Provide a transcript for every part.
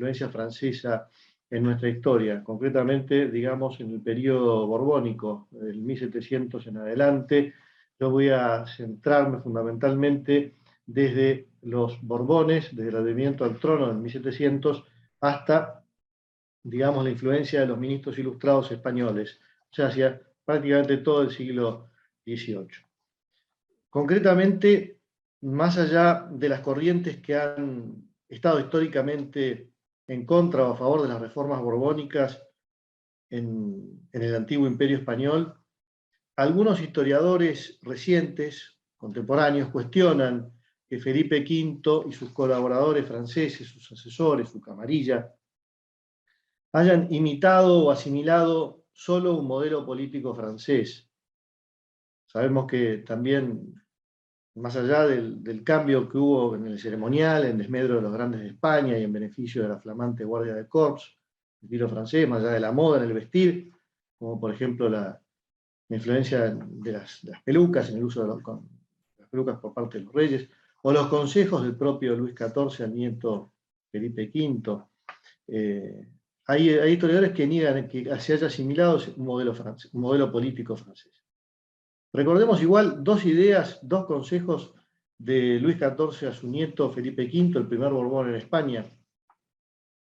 influencia francesa en nuestra historia, concretamente, digamos, en el periodo borbónico, del 1700 en adelante. Yo voy a centrarme fundamentalmente desde los Borbones, desde el advenimiento al trono en 1700, hasta, digamos, la influencia de los ministros ilustrados españoles, o sea, hacia prácticamente todo el siglo XVIII. Concretamente, más allá de las corrientes que han estado históricamente en contra o a favor de las reformas borbónicas en el antiguo Imperio Español, algunos historiadores recientes, contemporáneos, cuestionan que Felipe V y sus colaboradores franceses, sus asesores, su camarilla, hayan imitado o asimilado solo un modelo político francés. Sabemos que también, más allá del cambio que hubo en el ceremonial, en desmedro de los grandes de España y en beneficio de la flamante Guardia de Corps, el estilo francés, más allá de la moda en el vestir, como por ejemplo la influencia de las pelucas, en el uso de las pelucas por parte de los reyes, o los consejos del propio Luis XIV al nieto Felipe V. Hay historiadores que niegan que se haya asimilado un modelo político francés. Recordemos igual dos ideas, dos consejos de Luis XIV a su nieto Felipe V, el primer Borbón en España,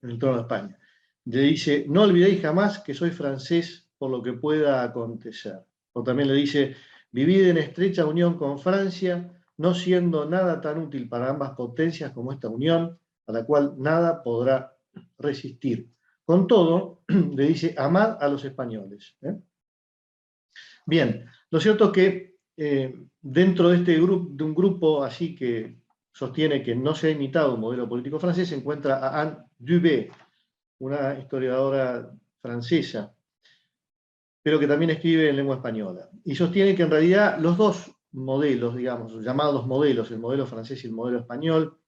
en el trono de España. Le dice: no olvidéis jamás que soy francés por lo que pueda acontecer. O también le dice: vivid en estrecha unión con Francia, no siendo nada tan útil para ambas potencias como esta unión, a la cual nada podrá resistir. Con todo, le dice: amad a los españoles. Bien, lo cierto es que dentro de un grupo así que sostiene que no se ha imitado un modelo político francés, se encuentra a Anne Dubé, una historiadora francesa, pero que también escribe en lengua española, y sostiene que en realidad los dos modelos, digamos, llamados modelos, el modelo francés y el modelo español,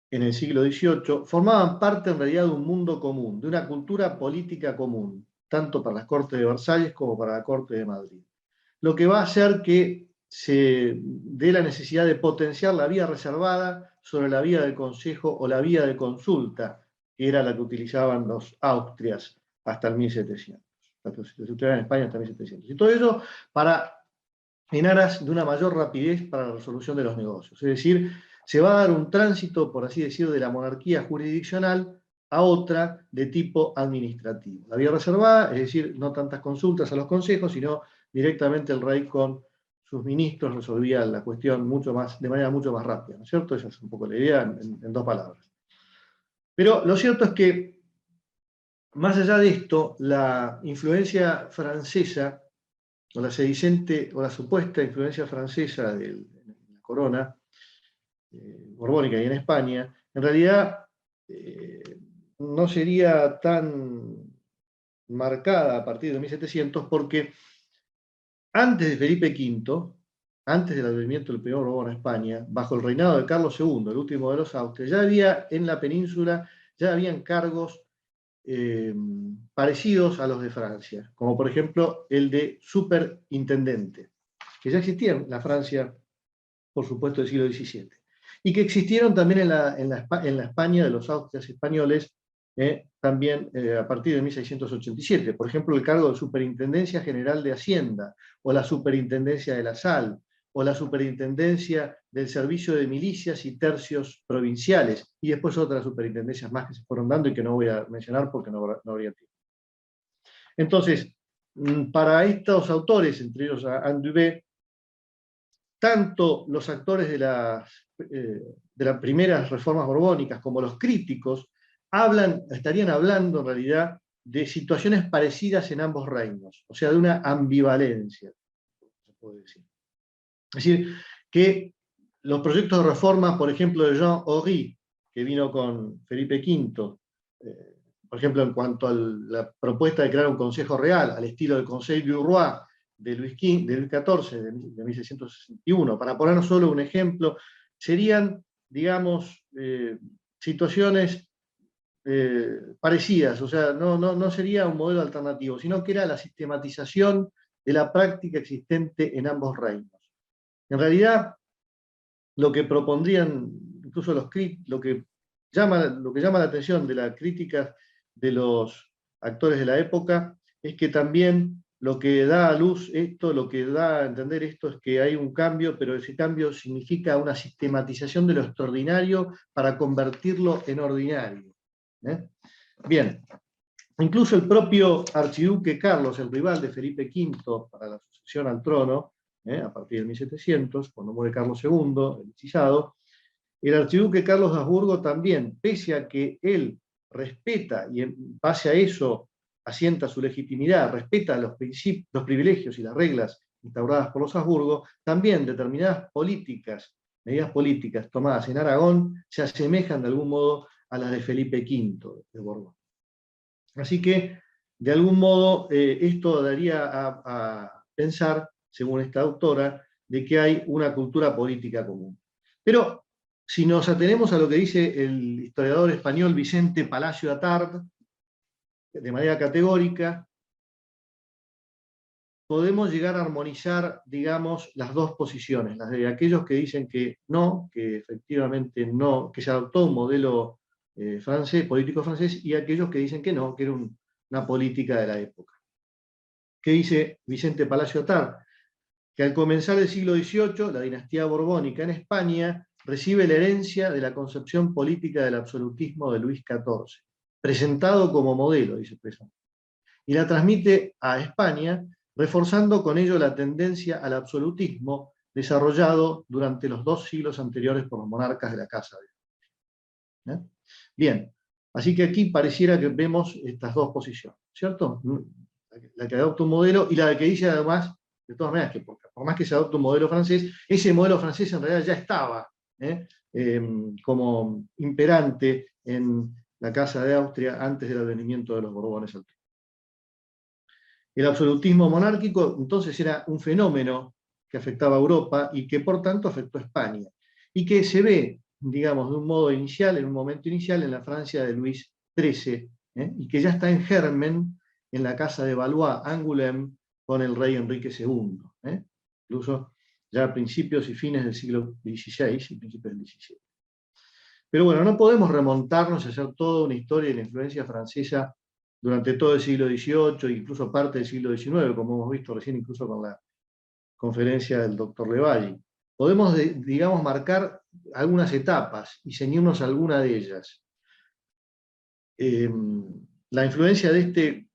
en el siglo XVIII, formaban parte en realidad de un mundo común, de una cultura política común, tanto para las Cortes de Versalles como para la Corte de Madrid. Lo que va a hacer que se dé la necesidad de potenciar la vía reservada sobre la vía del consejo o la vía de consulta, que era la que utilizaban los Austrias hasta el 1700. Se utilizaban en España hasta el 1700. Y todo eso en aras de una mayor rapidez para la resolución de los negocios. Es decir, se va a dar un tránsito, por así decir, de la monarquía jurisdiccional a otra de tipo administrativo. La vía reservada, es decir, no tantas consultas a los consejos, sino directamente el rey con sus ministros resolvía la cuestión de manera mucho más rápida, ¿no es cierto? Esa es un poco la idea en dos palabras. Pero lo cierto es que, más allá de esto, la influencia francesa, o la sedicente, o la supuesta influencia francesa de la corona borbónica y en España, en realidad no sería tan marcada a partir de 1700, porque antes de Felipe V, antes del advenimiento del primer Borbón a España, bajo el reinado de Carlos II, el último de los Austrias, ya había en la península, ya habían cargos parecidos a los de Francia, como por ejemplo el de superintendente, que ya existía en la Francia, por supuesto, del siglo XVII, y que existieron también en la España de los Austrias españoles, también a partir de 1687. Por ejemplo, el cargo de Superintendencia General de Hacienda, o la Superintendencia de la Sal, o la Superintendencia del Servicio de Milicias y Tercios Provinciales, y después otras superintendencias más que se fueron dando y que no voy a mencionar porque no habría tiempo. Entonces, para estos autores, entre ellos a Anne Dubé, tanto los actores de las primeras reformas borbónicas como los críticos estarían hablando en realidad de situaciones parecidas en ambos reinos, o sea, de una ambivalencia, se puede decir. Es decir, que los proyectos de reforma, por ejemplo, de Jean Horry, que vino con Felipe V, por ejemplo, en cuanto a la propuesta de crear un consejo real, al estilo del Conseil du Roi de Luis XIV, de 1661, para poner solo un ejemplo, serían, digamos, situaciones parecidas, o sea, no sería un modelo alternativo, sino que era la sistematización de la práctica existente en ambos reinos. En realidad, lo que propondrían, incluso lo que lo que llama la atención de la crítica de los actores de la época es que también lo que da a luz esto, lo que da a entender esto es que hay un cambio, pero ese cambio significa una sistematización de lo extraordinario para convertirlo en ordinario. Bien, incluso el propio archiduque Carlos, el rival de Felipe V para la sucesión al trono, a partir de 1700, cuando muere Carlos II, el hechizado, el archiduque Carlos de Habsburgo también, pese a que él respeta y en base a eso asienta su legitimidad, respeta los privilegios y las reglas instauradas por los Habsburgo, también determinadas medidas políticas tomadas en Aragón se asemejan de algún modo a las de Felipe V de Borbón. Así que, de algún modo, esto daría a pensar, según esta autora, de que hay una cultura política común. Pero, si nos atenemos a lo que dice el historiador español Vicente Palacio Attard, de manera categórica, podemos llegar a armonizar, digamos, las dos posiciones, las de aquellos que dicen que no, que efectivamente no, que se adoptó un modelo francés, político francés, y aquellos que dicen que no, que era una política de la época. ¿Qué dice Vicente Palacio Attard? Que al comenzar el siglo XVIII, la dinastía borbónica en España recibe la herencia de la concepción política del absolutismo de Luis XIV, presentado como modelo, dice expresamente, y la transmite a España, reforzando con ello la tendencia al absolutismo desarrollado durante los 2 siglos anteriores por los monarcas de la Casa de Austrasia. Bien, así que aquí pareciera que vemos estas dos posiciones, ¿cierto? La que adopta un modelo y la que dice además, de todas maneras, que por más que se adopte un modelo francés, ese modelo francés en realidad ya estaba como imperante en la Casa de Austria antes del advenimiento de los Borbones al trono. El absolutismo monárquico entonces era un fenómeno que afectaba a Europa y que por tanto afectó a España, y que se ve, digamos, de un modo inicial, en un momento inicial, en la Francia de Luis XIII, y que ya está en germen en la casa de Valois-Angoulême con el rey Enrique II, incluso ya a principios y fines del siglo XVI y principios del XVII. Pero bueno, no podemos remontarnos a hacer toda una historia de la influencia francesa durante todo el siglo XVIII, incluso parte del siglo XIX, como hemos visto recién incluso con la conferencia del doctor Levalli. Podemos, digamos, marcar algunas etapas y ceñirnos a alguna de ellas. La influencia de este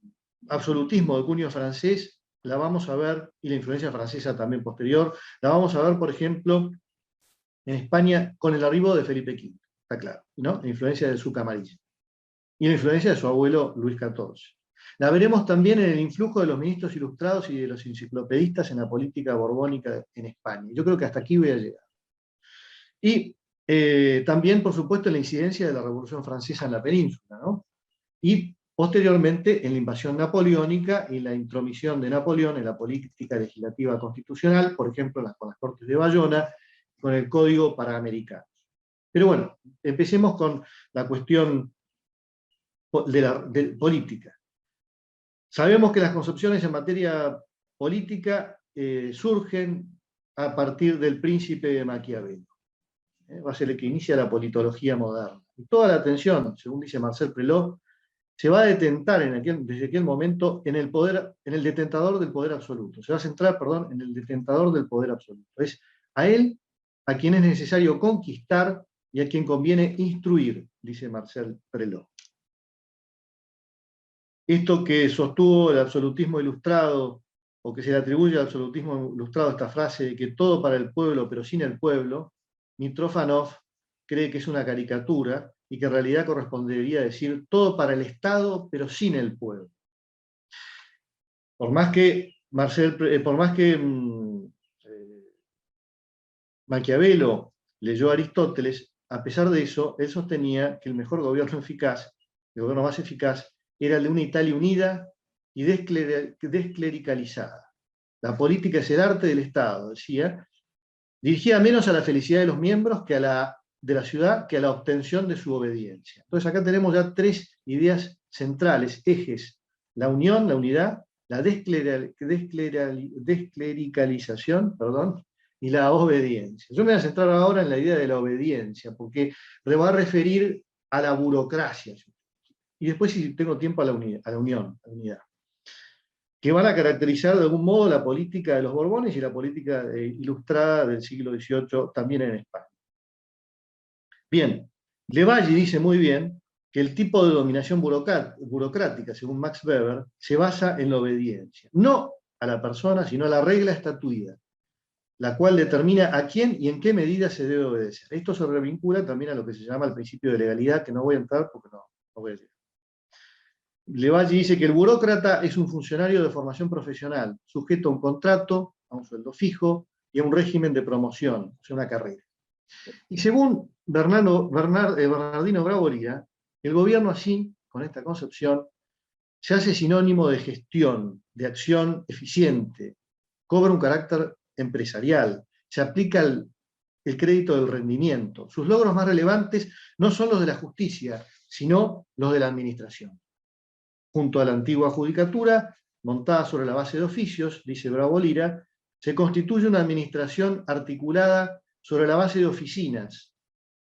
absolutismo de cuño francés la vamos a ver, y la influencia francesa también posterior, la vamos a ver, por ejemplo, en España con el arribo de Felipe V, está claro, ¿no? La influencia del Zuca Amarilla. Y la influencia de su abuelo Luis XIV. La veremos también en el influjo de los ministros ilustrados y de los enciclopedistas en la política borbónica en España. Yo creo que hasta aquí voy a llegar. Y también, por supuesto, en la incidencia de la Revolución Francesa en la península, ¿no? Y posteriormente en la invasión napoleónica y la intromisión de Napoleón en la política legislativa constitucional, por ejemplo, con las Cortes de Bayona, con el Código para Americanos. Pero bueno, empecemos con la cuestión de política. Sabemos que las concepciones en materia política surgen a partir del Príncipe de Maquiavelo. Va a ser el que inicia la politología moderna. Y toda la atención, según dice Marcel Prelot, se va a detentar desde aquel momento en el detentador del poder absoluto. Se va a centrar, perdón, en el detentador del poder absoluto. Es a él a quien es necesario conquistar y a quien conviene instruir, dice Marcel Prelot. Esto que sostuvo el absolutismo ilustrado, o que se le atribuye al absolutismo ilustrado esta frase de que todo para el pueblo pero sin el pueblo, Mitrofanov cree que es una caricatura y que en realidad correspondería decir todo para el Estado pero sin el pueblo. Por más que Maquiavelo leyó a Aristóteles, a pesar de eso, él sostenía que el mejor gobierno eficaz, el gobierno más eficaz, era el de una Italia unida y desclericalizada. La política es el arte del Estado, decía, dirigida menos a la felicidad de los miembros de la ciudad que a la obtención de su obediencia. Entonces acá tenemos ya 3 ideas centrales, ejes: la unión, la unidad, la desclericalización, y la obediencia. Yo me voy a centrar ahora en la idea de la obediencia, porque le va a referir a la burocracia. Y después, si tengo tiempo, a la unidad, que van a caracterizar de algún modo la política de los Borbones y la política ilustrada del siglo XVIII también en España. Bien, Levalli dice muy bien que el tipo de dominación burocrática, según Max Weber, se basa en la obediencia, no a la persona, sino a la regla estatuida, la cual determina a quién y en qué medida se debe obedecer. Esto se revincula también a lo que se llama el principio de legalidad, que no voy a entrar porque no voy a decir. Levalli dice que el burócrata es un funcionario de formación profesional, sujeto a un contrato, a un sueldo fijo y a un régimen de promoción, o sea, una carrera. Y según Bernardino Bravo Lira, el gobierno así, con esta concepción, se hace sinónimo de gestión, de acción eficiente, cobra un carácter empresarial, se aplica el crédito del rendimiento. Sus logros más relevantes no son los de la justicia, sino los de la administración. Junto a la antigua judicatura, montada sobre la base de oficios, dice Bravo Lira, se constituye una administración articulada sobre la base de oficinas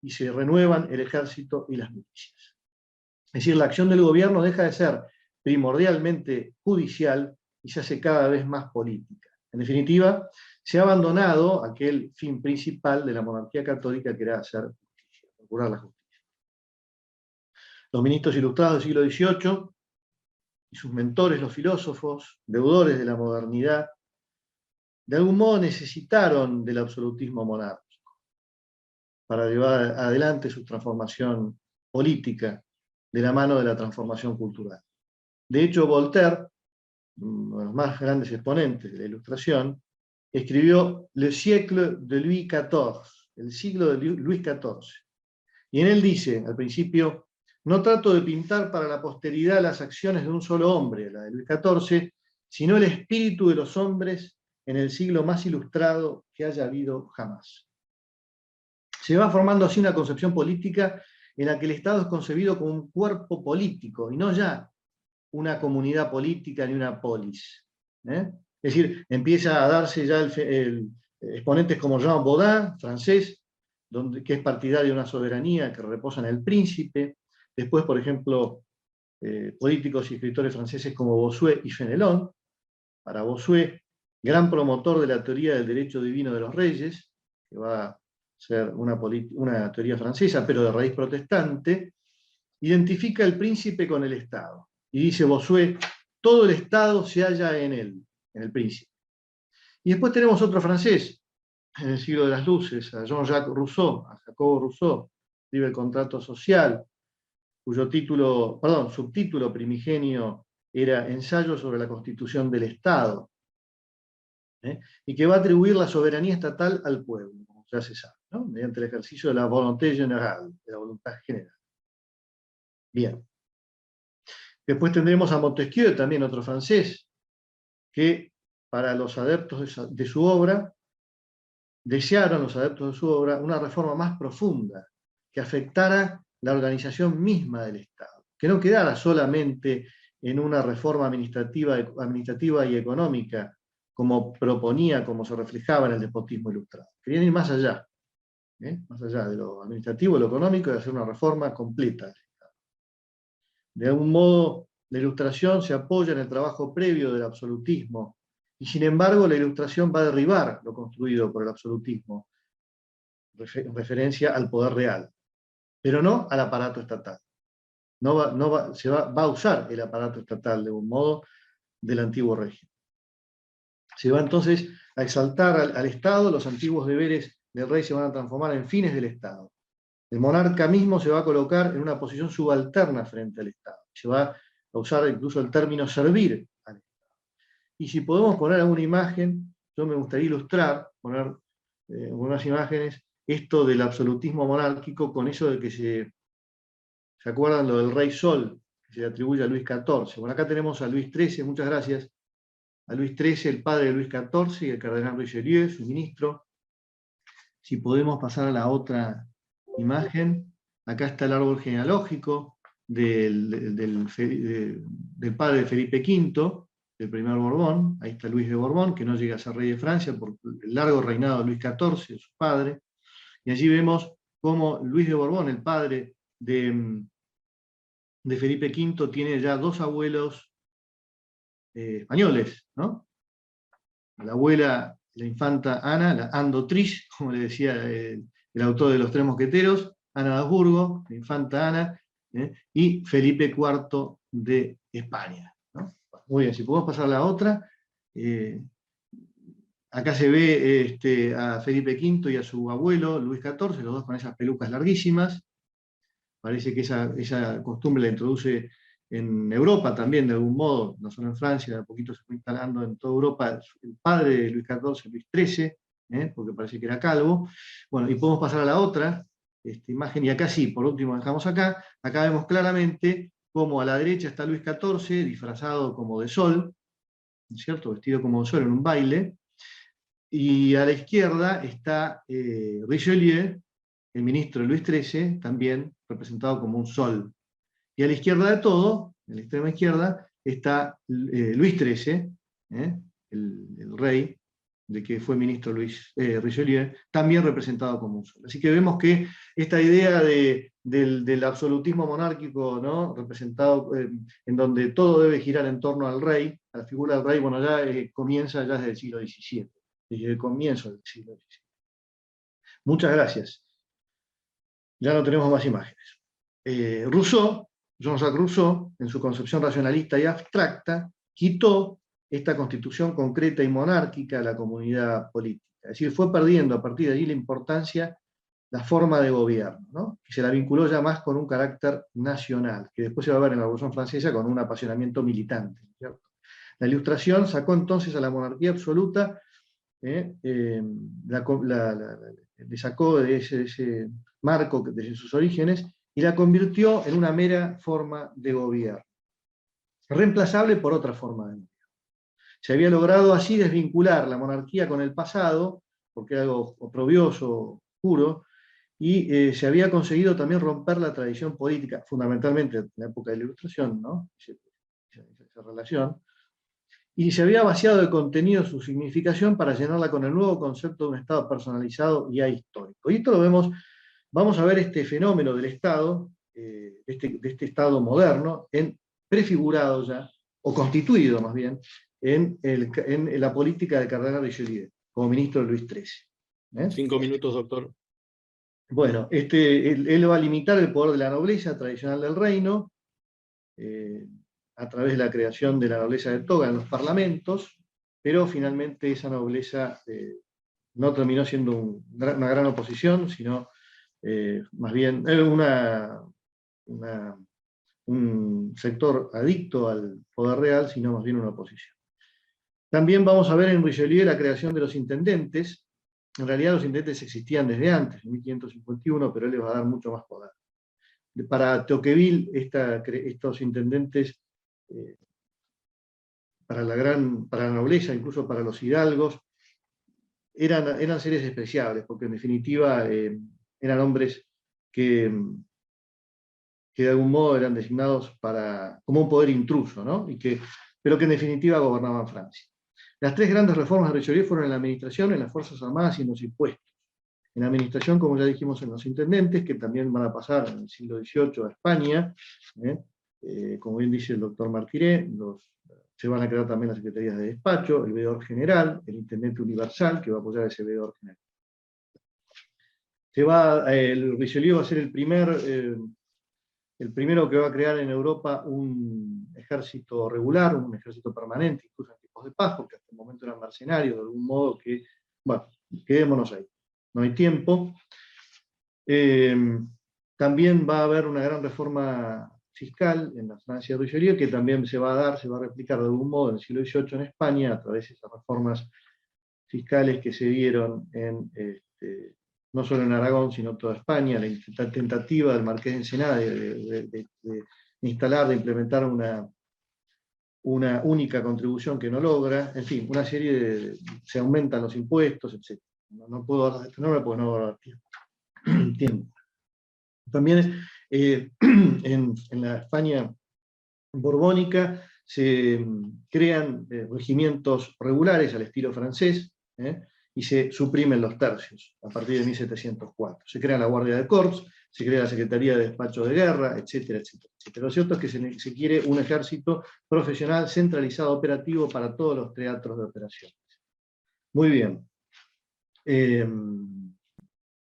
y se renuevan el ejército y las milicias. Es decir, la acción del gobierno deja de ser primordialmente judicial y se hace cada vez más política. En definitiva, se ha abandonado aquel fin principal de la monarquía católica, que era hacer justicia, procurar la justicia. Los ministros ilustrados del siglo XVIII y sus mentores, los filósofos, deudores de la modernidad, de algún modo necesitaron del absolutismo monárquico para llevar adelante su transformación política de la mano de la transformación cultural. De hecho, Voltaire, uno de los más grandes exponentes de la Ilustración, escribió Le siècle de Louis XIV, el siglo de Luis XIV. Y en él dice, al principio, no trato de pintar para la posteridad las acciones de un solo hombre, la de Luis XIV, sino el espíritu de los hombres en el siglo más ilustrado que haya habido jamás. Se va formando así una concepción política en la que el Estado es concebido como un cuerpo político y no ya una comunidad política ni una polis. Es decir, empieza a darse ya exponentes como Jean Baudin, francés, que es partidario de una soberanía que reposa en el príncipe. Después, por ejemplo, políticos y escritores franceses como Bossuet y Fenelon. Para Bossuet, gran promotor de la teoría del derecho divino de los reyes, que va a ser una teoría francesa, pero de raíz protestante, identifica el príncipe con el Estado. Y dice Bossuet, todo el Estado se halla en él, en el príncipe. Y después tenemos otro francés, en el siglo de las luces, a Jean-Jacques Rousseau, a Jacobo Rousseau, escribe El contrato social, cuyo subtítulo primigenio era Ensayo sobre la constitución del Estado, y que va a atribuir la soberanía estatal al pueblo, como ya se sabe, ¿no? Mediante el ejercicio de la volonté générale, de la voluntad general. Bien. Después tendremos a Montesquieu, también otro francés, que para los adeptos de su obra, desearon los adeptos de su obra una reforma más profunda, que afectara la organización misma del Estado, que no quedara solamente en una reforma administrativa y económica, como proponía, como se reflejaba en el despotismo ilustrado. Querían ir más allá de lo administrativo, lo económico, y hacer una reforma completa del Estado. De algún modo, la Ilustración se apoya en el trabajo previo del absolutismo, y sin embargo la Ilustración va a derribar lo construido por el absolutismo, en referencia al poder real, pero no al aparato estatal. Va a usar el aparato estatal de un modo del antiguo régimen. Se va entonces a exaltar al Estado, los antiguos deberes del rey se van a transformar en fines del Estado. El monarca mismo se va a colocar en una posición subalterna frente al Estado. Se va a usar incluso el término servir al Estado. Y si podemos poner alguna imagen, yo me gustaría ilustrar, poner unas imágenes, esto del absolutismo monárquico con eso de que ¿se acuerdan lo del Rey Sol? Que se le atribuye a Luis XIV. Bueno, acá tenemos a Luis XIII, muchas gracias. A Luis XIII, el padre de Luis XIV, y el cardenal Richelieu, su ministro. Si podemos pasar a la otra imagen, acá está el árbol genealógico del padre de Felipe V, del primer Borbón. Ahí está Luis de Borbón, que no llega a ser rey de Francia por el largo reinado de Luis XIV, de su padre. Y allí vemos cómo Luis de Borbón, el padre de Felipe V tiene ya dos abuelos españoles, ¿no? La abuela, la infanta Ana, la Anne d'Autriche, como le decía el autor de Los Tres Mosqueteros, Ana de Habsburgo, la infanta Ana, y Felipe IV de España, ¿no? Muy bien, si podemos pasar a la otra. Acá se ve a Felipe V y a su abuelo, Luis XIV, los dos con esas pelucas larguísimas. Parece que esa costumbre la introduce en Europa también, de algún modo, no solo en Francia, de a poquito se fue instalando en toda Europa. El padre de Luis XIV, Luis XIII, porque parece que era calvo. Bueno, y podemos pasar a la otra imagen, y acá sí, por último dejamos acá. Acá vemos claramente cómo a la derecha está Luis XIV, disfrazado como de sol, ¿cierto? Vestido como de sol en un baile. Y a la izquierda está Richelieu, el ministro de Luis XIII, también representado como un sol. Y a la izquierda de todo, en la extrema izquierda, está Luis XIII, el rey, de que fue ministro Richelieu, también representado como un sol. Así que vemos que esta idea del absolutismo monárquico, ¿no? Representado en donde todo debe girar en torno al rey, a la figura del rey, bueno, ya comienza ya desde el siglo XVII, desde el comienzo del siglo XVII. Muchas gracias. Ya no tenemos más imágenes. Rousseau, Jean-Jacques Rousseau, en su concepción racionalista y abstracta, quitó esta constitución concreta y monárquica de la comunidad política. Es decir, fue perdiendo a partir de allí la importancia, la forma de gobierno, ¿no? Y se la vinculó ya más con un carácter nacional, que después se va a ver en la Revolución Francesa con un apasionamiento militante, ¿cierto? La Ilustración sacó entonces a la monarquía absoluta, le sacó de ese marco desde sus orígenes y la convirtió en una mera forma de gobierno, reemplazable por otra forma de gobierno. Se había logrado así desvincular la monarquía con el pasado, porque era algo oprobioso, oscuro, y se había conseguido también romper la tradición política, fundamentalmente en la época de la Ilustración, ¿no? Esa relación, y se había vaciado de contenido su significación para llenarla con el nuevo concepto de un Estado personalizado y ahistórico. Y esto lo vemos, vamos a ver este fenómeno del Estado, de este Estado moderno, prefigurado ya, o constituido más bien, en la política del cardenal Richelieu, como ministro de Luis XIII. 5 minutos, doctor. Bueno, él va a limitar el poder de la nobleza tradicional del reino, a través de la creación de la nobleza de toga en los parlamentos, pero finalmente esa nobleza no terminó siendo una gran oposición, sino más bien un sector adicto al poder real, sino más bien una oposición. También vamos a ver en Richelieu la creación de los intendentes. En realidad los intendentes existían desde antes, en 1551, pero él les va a dar mucho más poder. Para Tocqueville, estos intendentes, para la nobleza, incluso para los hidalgos, eran seres despreciables, porque en definitiva eran hombres que de algún modo eran designados como un poder intruso, ¿no? Pero que en definitiva gobernaban Francia. Las tres grandes reformas de Richelieu fueron en la administración, en las Fuerzas Armadas y en los impuestos. En la administración, como ya dijimos, en los intendentes, que también van a pasar en el siglo XVIII a España, como bien dice el doctor Martiré, se van a crear también las secretarías de despacho, el veedor general, el intendente universal, que va a apoyar ese veedor general. El Richelieu va a ser el primero que va a crear en Europa un ejército regular, un ejército permanente, incluso en tiempos de paz, porque hasta el momento eran mercenarios, de algún modo que, bueno, quedémonos ahí. No hay tiempo. También va a haber una gran reforma fiscal en la Francia de Richelieu, que también se va a replicar de algún modo en el siglo XVIII en España, a través de esas reformas fiscales que se dieron no solo en Aragón, sino en toda España, la tentativa del Marqués de Ensenada de instalar, de implementar una única contribución que no logra, en fin, una serie se aumentan los impuestos, etc. No puedo hablar de este nombre porque no va a dar tiempo. También en la España borbónica se crean regimientos regulares al estilo francés, y se suprimen los tercios a partir de 1704. Se crea la Guardia de Corps, se crea la Secretaría de Despacho de Guerra, etcétera, etcétera, etcétera. Lo cierto es que se quiere un ejército profesional, centralizado, operativo para todos los teatros de operaciones. Muy bien.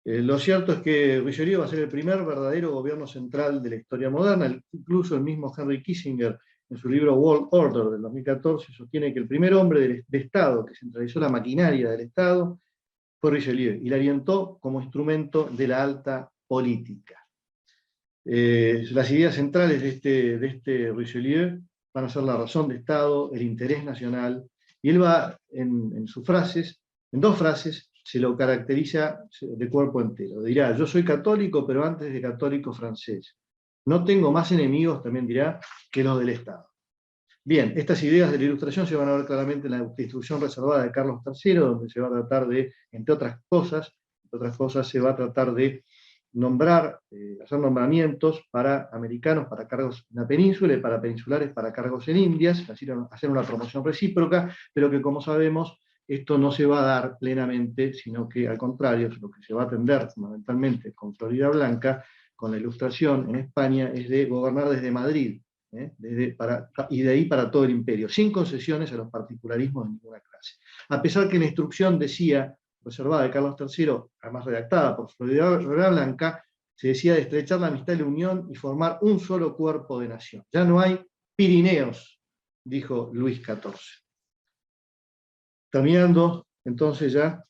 Lo cierto es que Richelieu va a ser el primer verdadero gobierno central de la historia moderna. Incluso el mismo Henry Kissinger, en su libro World Order del 2014, sostiene que el primer hombre de Estado que centralizó la maquinaria del Estado fue Richelieu, y la orientó como instrumento de la alta política. Las ideas centrales de este Richelieu van a ser la razón de Estado, el interés nacional, y él va en sus frases, en dos frases, se lo caracteriza de cuerpo entero. Dirá: yo soy católico, pero antes de católico francés. No tengo más enemigos, también dirá, que los del Estado. Bien, estas ideas de la Ilustración se van a ver claramente en la instrucción reservada de Carlos III, donde se va a tratar de, entre otras cosas, se va a tratar de nombrar, hacer nombramientos para americanos para cargos en la península y para peninsulares para cargos en Indias, hacer una promoción recíproca, pero que, como sabemos, esto no se va a dar plenamente, sino que al contrario, lo que se va a atender fundamentalmente con Florida Blanca, con la Ilustración en España, es de gobernar desde Madrid, y de ahí para todo el imperio, sin concesiones a los particularismos de ninguna clase. A pesar que la instrucción decía, reservada de Carlos III, además redactada por Florida Blanca, se decía de estrechar la amistad y la unión y formar un solo cuerpo de nación. Ya no hay Pirineos, dijo Luis XIV. Terminando, entonces ya,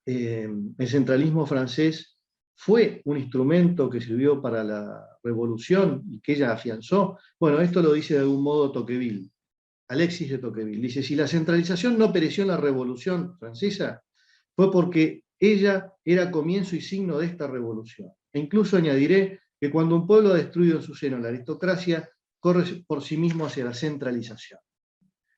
el centralismo francés fue un instrumento que sirvió para la revolución y que ella afianzó. Bueno, esto lo dice de algún modo Tocqueville, Alexis de Tocqueville. Dice: si la centralización no pereció en la Revolución Francesa, fue porque ella era comienzo y signo de esta revolución. E incluso añadiré que cuando un pueblo ha destruido en su seno la aristocracia, corre por sí mismo hacia la centralización.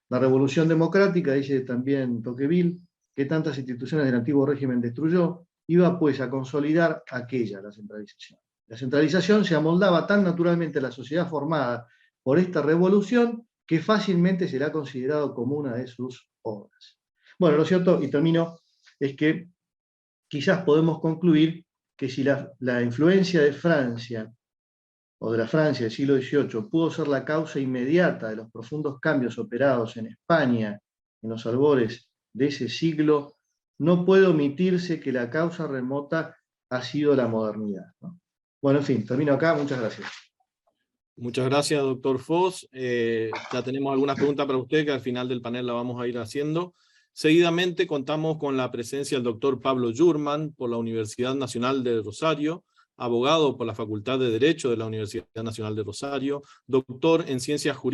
La revolución democrática, dice también Tocqueville, que tantas instituciones del antiguo régimen destruyó, iba pues a consolidar aquella, la centralización. La centralización se amoldaba tan naturalmente a la sociedad formada por esta revolución que fácilmente será considerado como una de sus obras. Bueno, lo cierto, y termino, es que quizás podemos concluir que si la influencia de Francia, o de la Francia del siglo XVIII, pudo ser la causa inmediata de los profundos cambios operados en España en los albores de ese siglo, no puede omitirse que la causa remota ha sido la modernidad, ¿no? Bueno, en fin, termino acá. Muchas gracias. Muchas gracias, doctor Foz. Ya tenemos algunas preguntas para usted, que al final del panel la vamos a ir haciendo. Seguidamente contamos con la presencia del doctor Pablo Jurman por la Universidad Nacional de Rosario, abogado por la Facultad de Derecho de la Universidad Nacional de Rosario, doctor en Ciencias Jurídicas